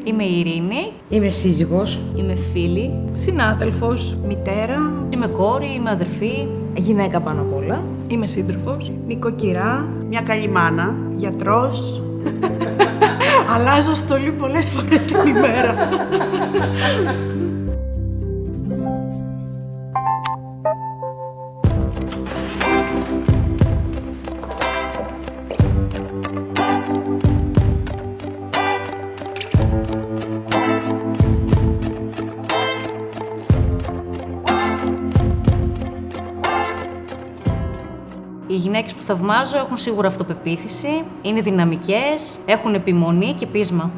Είμαι η Ειρήνη. Είμαι σύζυγος. Είμαι φίλη. Συνάδελφος. Μητέρα. Είμαι κόρη, είμαι αδερφή. Γυναίκα πάνω απ' όλα. Είμαι σύντροφος. Νοικοκυρά. Μια καλή μάνα. Γιατρός. Αλλάζω στολή πολλές φορές την ημέρα. Οι γυναίκες που θαυμάζω έχουν σίγουρα αυτοπεποίθηση, είναι δυναμικές, έχουν επιμονή και πείσμα.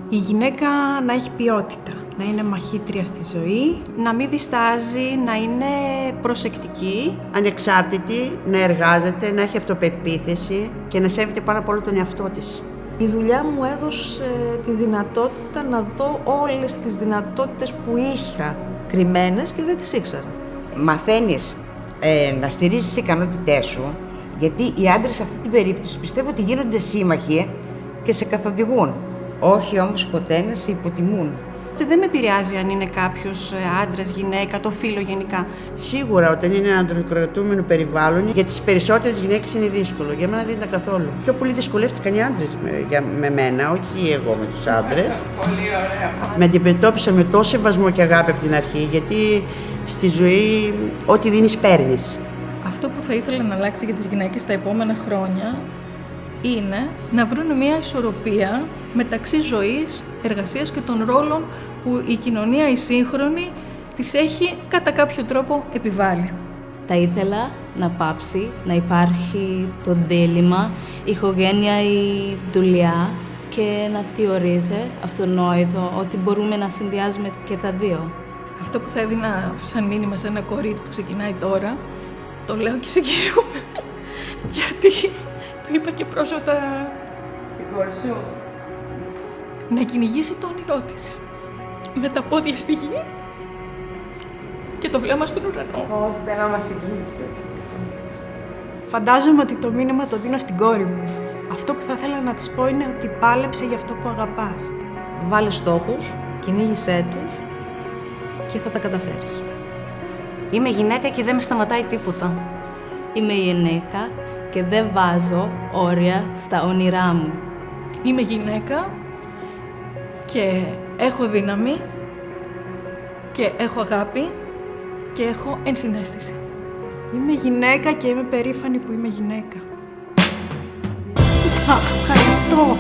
Η γυναίκα να έχει ποιότητα, να είναι μαχήτρια στη ζωή, να μην διστάζει, να είναι προσεκτική. Ανεξάρτητη, να εργάζεται, να έχει αυτοπεποίθηση και να σέβεται πάρα πολύ τον εαυτό της. Η δουλειά μου έδωσε τη δυνατότητα να δω όλες τις δυνατότητες που είχα κρυμμένες και δεν τις ήξερα. Μαθαίνεις να στηρίζεις τις ικανότητές σου, γιατί οι άντρες σε αυτή την περίπτωση πιστεύω ότι γίνονται σύμμαχοι και σε καθοδηγούν. Όχι όμως ποτέ να σε υποτιμούν. Δεν με επηρεάζει αν είναι κάποιος άντρας, γυναίκα, το φύλο γενικά. Σίγουρα όταν είναι ένα ανδροκρατούμενο περιβάλλον, για τις περισσότερες γυναίκες είναι δύσκολο. Για μένα δεν ήταν καθόλου. Πιο πολύ δυσκολεύτηκαν οι άντρες με μένα, όχι εγώ με τους άντρες. Πολύ ωραία. Με αντιμετώπισαν με τόσο σεβασμό και αγάπη από την αρχή, γιατί στη ζωή ό,τι δίνεις παίρνεις. Αυτό που θα ήθελα να αλλάξει για τις γυναίκες τα επόμενα χρόνια είναι να βρουν μια ισορροπία μεταξύ ζωής, εργασίας και των ρόλων που η κοινωνία η σύγχρονη τις έχει κατά κάποιο τρόπο επιβάλει. Θα ήθελα να πάψει, να υπάρχει το δίλημμα, η οικογένεια ή δουλειά και να θεωρείται αυτονόητο ότι μπορούμε να συνδυάζουμε και τα δύο. Αυτό που θα έδινα σαν μήνυμα σε ένα κορίτσι που ξεκινάει τώρα, το λέω και συγκινούμε, γιατί το είπα και πρόσφατα στην κόρη σου. Να κυνηγήσει το όνειρό της, με τα πόδια στη γη και το βλέμμα στον ουρανό. Στέλλα, μας συγκίνησες. Φαντάζομαι ότι το μήνυμα το δίνω στην κόρη μου. Αυτό που θα ήθελα να της πω είναι ότι πάλεψε για αυτό που αγαπάς. Βάλε στόχους, κυνήγησέ τους και θα τα καταφέρεις. Είμαι γυναίκα και δεν με σταματάει τίποτα. Είμαι γυναίκα και δεν βάζω όρια στα όνειρά μου. Είμαι γυναίκα και έχω δύναμη και έχω αγάπη και έχω ενσυναίσθηση. Είμαι γυναίκα και είμαι περήφανη που είμαι γυναίκα. Ευχαριστώ.